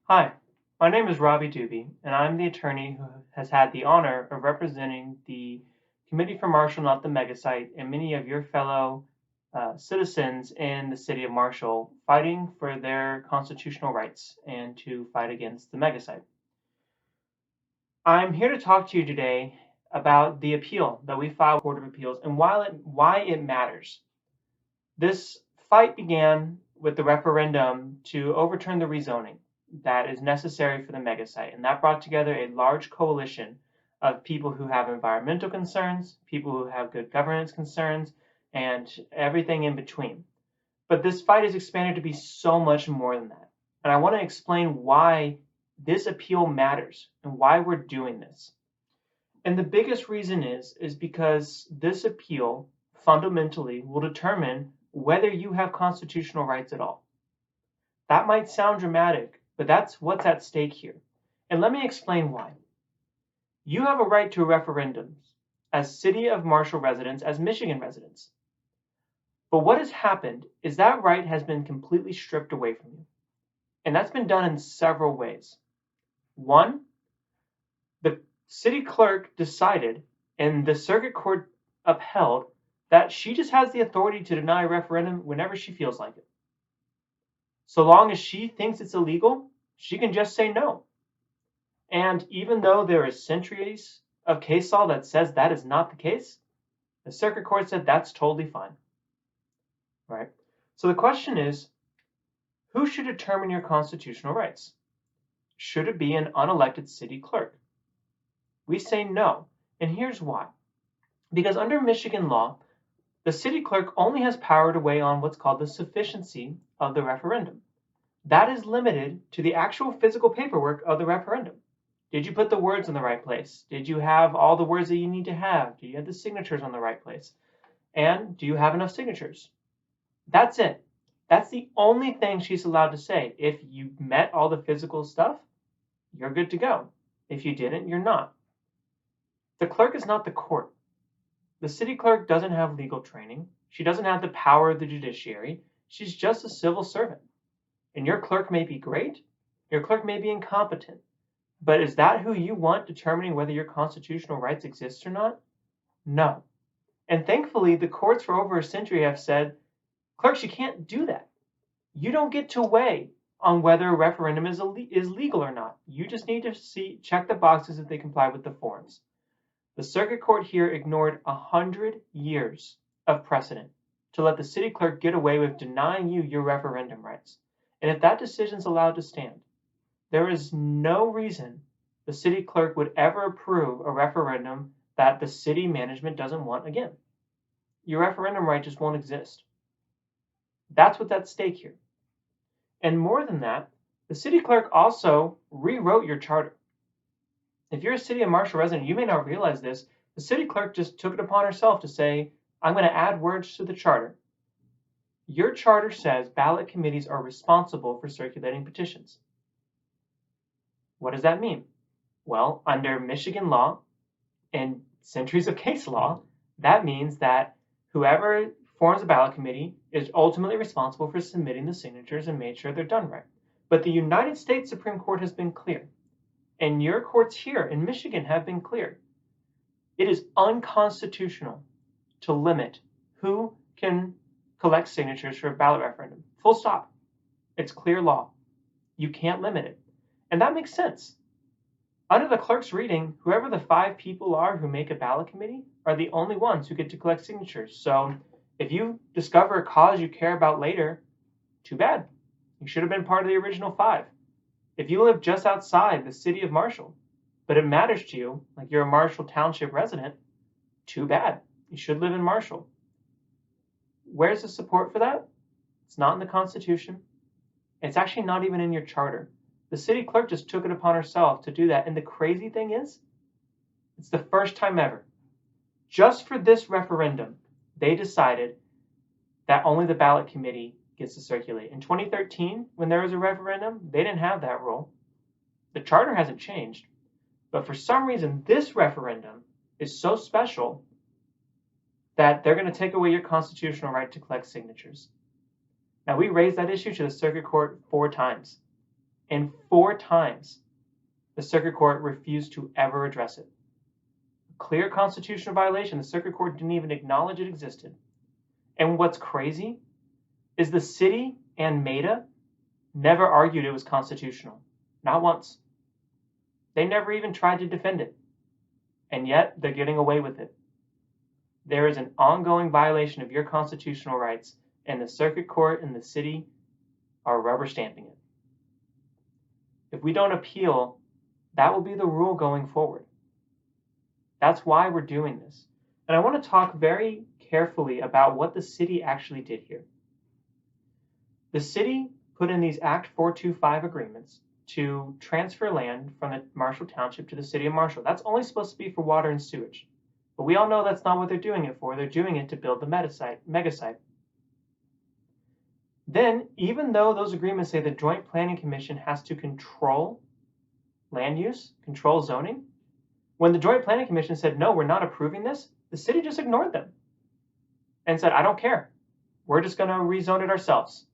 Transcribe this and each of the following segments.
Hi, my name is Robbie Dube, and I'm the attorney who has had the honor of representing the Committee for Marshall, not the Megasite, and many of your fellow citizens in the city of Marshall fighting for their constitutional rights and to fight against the Megasite. I'm here to talk to you today about the appeal that we filed with the Court of Appeals and why it matters. This fight began with the referendum to overturn the rezoning that is necessary for the megasite, and that brought together a large coalition of people who have environmental concerns, people who have good governance concerns, and everything in between. But this fight is expanded to be so much more than that. And I want to explain why this appeal matters and why we're doing this. And the biggest reason is because this appeal fundamentally will determine whether you have constitutional rights at all. That might sound dramatic, but that's what's at stake here. And let me explain why. You have a right to a referendum as City of Marshall residents, as Michigan residents. But what has happened is that right has been completely stripped away from you. And that's been done in several ways. One, the city clerk decided, and the circuit court upheld, that she just has the authority to deny a referendum whenever she feels like it. So long as she thinks it's illegal, she can just say no. And even though there is centuries of case law that says that is not the case, the circuit court said that's totally fine. Right? So the question is, who should determine your constitutional rights? Should it be an unelected city clerk? We say no, and here's why. Because under Michigan law, the city clerk only has power to weigh on what's called the sufficiency of the referendum. That is limited to the actual physical paperwork of the referendum. Did you put the words in the right place? Did you have all the words that you need to have? Do you have the signatures on the right place? And do you have enough signatures? That's it. That's the only thing she's allowed to say. If you met all the physical stuff, you're good to go. If you didn't, you're not. The clerk is not the court. The city clerk doesn't have legal training. She doesn't have the power of the judiciary. She's just a civil servant. And your clerk may be great. Your clerk may be incompetent. But is that who you want determining whether your constitutional rights exist or not? No. And thankfully, the courts for over a century have said, clerks, you can't do that. You don't get to weigh on whether a referendum is legal or not. You just need to check the boxes if they comply with the forms. The circuit court here ignored 100 years of precedent to let the city clerk get away with denying you your referendum rights. And if that decision is allowed to stand, there is no reason the city clerk would ever approve a referendum that the city management doesn't want again. Your referendum right just won't exist. That's what's at stake here. And more than that, the city clerk also rewrote your charter. If you're a City of Marshall resident, you may not realize this. The city clerk just took it upon herself to say, I'm going to add words to the charter. Your charter says ballot committees are responsible for circulating petitions. What does that mean? Well, under Michigan law and centuries of case law, that means that whoever forms a ballot committee is ultimately responsible for submitting the signatures and made sure they're done right. But the United States Supreme Court has been clear, and your courts here in Michigan have been clear. It is unconstitutional to limit who can collect signatures for a ballot referendum. Full stop. It's clear law. You can't limit it. And that makes sense. Under the clerk's reading, whoever the 5 people are who make a ballot committee are the only ones who get to collect signatures. So if you discover a cause you care about later, too bad. You should have been part of the original 5. If you live just outside the city of Marshall, but it matters to you, like you're a Marshall Township resident, too bad. You should live in Marshall. Where's the support for that? It's not in the Constitution. It's actually not even in your charter. The city clerk just took it upon herself to do that. And the crazy thing is, it's the first time ever. Just for this referendum, they decided that only the ballot committee gets to circulate. In 2013, when there was a referendum, they didn't have that rule. The charter hasn't changed. But for some reason, this referendum is so special that they're going to take away your constitutional right to collect signatures. Now, we raised that issue to the circuit court 4 times. And 4 times, the circuit court refused to ever address it. Clear constitutional violation. The circuit court didn't even acknowledge it existed. And what's crazy is the city and MEDA never argued it was constitutional. Not once. They never even tried to defend it. And yet, they're getting away with it. There is an ongoing violation of your constitutional rights, and the circuit court and the city are rubber stamping it. If we don't appeal, that will be the rule going forward. That's why we're doing this. And I want to talk very carefully about what the city actually did here. The city put in these Act 425 agreements to transfer land from the Marshall Township to the city of Marshall. That's only supposed to be for water and sewage. But we all know that's not what they're doing it for. They're doing it to build the Megasite. Then, even though those agreements say the Joint Planning Commission has to control land use, control zoning, when the Joint Planning Commission said, no, we're not approving this, the city just ignored them and said, I don't care. We're just going to rezone it ourselves.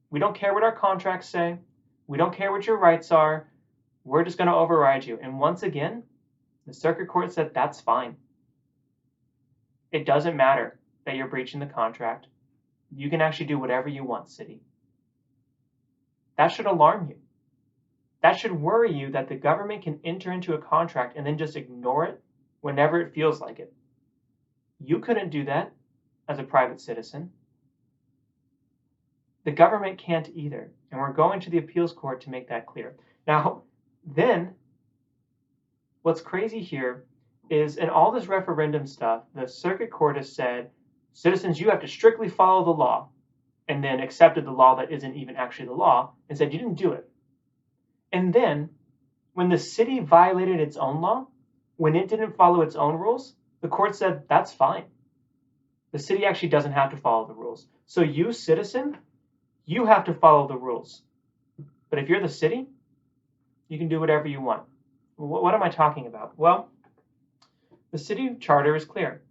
We don't care what our contracts say. We don't care what your rights are. We're just going to override you. And once again, the circuit court said, that's fine. It doesn't matter that you're breaching the contract. You can actually do whatever you want, city. That should alarm you. That should worry you that the government can enter into a contract and then just ignore it whenever it feels like it. You couldn't do that as a private citizen. The government can't either, and we're going to the appeals court to make that clear. Now, then, what's crazy here is in all this referendum stuff, the circuit court has said, citizens, you have to strictly follow the law, and then accepted the law that isn't even actually the law and said you didn't do it. And then, when the city violated its own law, when it didn't follow its own rules, the court said, that's fine. The city actually doesn't have to follow the rules. So you, citizen, you have to follow the rules. But if you're the city, you can do whatever you want. What am I talking about? Well, the city charter is clear.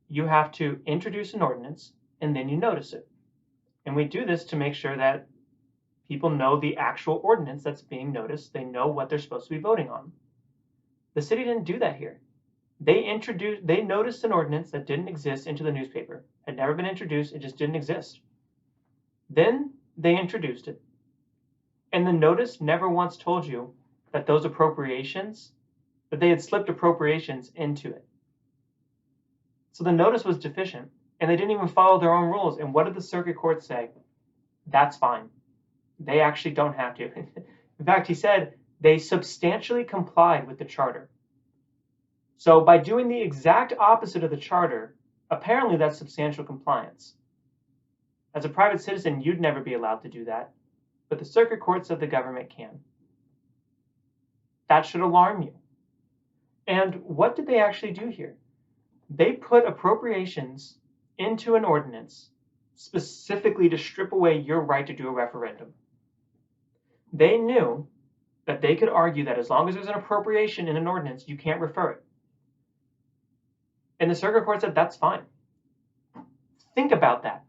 You have to introduce an ordinance, and then you notice it. And we do this to make sure that people know the actual ordinance that's being noticed. They know what they're supposed to be voting on. The city didn't do that here. They noticed an ordinance that didn't exist into the newspaper. Had never been introduced, it just didn't exist. Then they introduced it. And the notice never once told you that those appropriations, that they had slipped appropriations into it. So the notice was deficient, and they didn't even follow their own rules. And what did the circuit court say? That's fine. They actually don't have to. In fact, he said they substantially complied with the charter. So by doing the exact opposite of the charter, apparently that's substantial compliance. As a private citizen, you'd never be allowed to do that, but the circuit court said the government can. That should alarm you. And what did they actually do here? They put appropriations into an ordinance specifically to strip away your right to do a referendum. They knew that they could argue that as long as there's an appropriation in an ordinance, you can't refer it. And the circuit court said, that's fine. Think about that.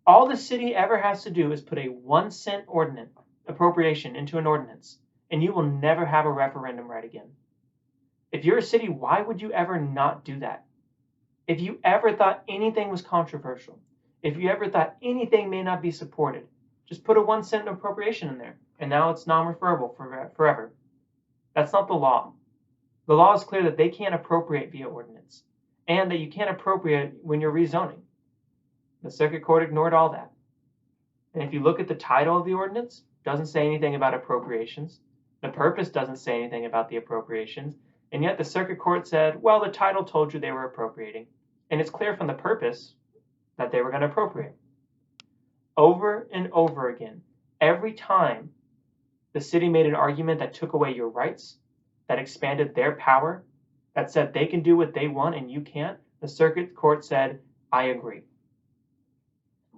All the city ever has to do is put a 1 cent ordinance appropriation into an ordinance, and you will never have a referendum right again. If you're a city, why would you ever not do that? If you ever thought anything was controversial, if you ever thought anything may not be supported, just put a 1 cent appropriation in there, and now it's non-referable forever. That's not the law. The law is clear that they can't appropriate via ordinance, and that you can't appropriate when you're rezoning. The circuit court ignored all that. And if you look at the title of the ordinance, it doesn't say anything about appropriations. The purpose doesn't say anything about the appropriations. And yet the circuit court said, well, the title told you they were appropriating. And it's clear from the purpose that they were going to appropriate. Over and over again, every time the city made an argument that took away your rights, that expanded their power, that said they can do what they want and you can't, the circuit court said, I agree.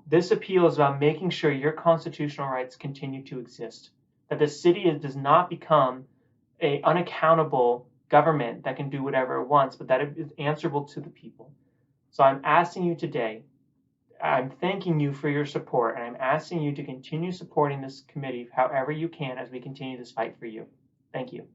This appeal is about making sure your constitutional rights continue to exist, that the city does not become an unaccountable government that can do whatever it wants, but that it is answerable to the people. So I'm asking you today, I'm thanking you for your support, and I'm asking you to continue supporting this committee however you can as we continue this fight for you. Thank you.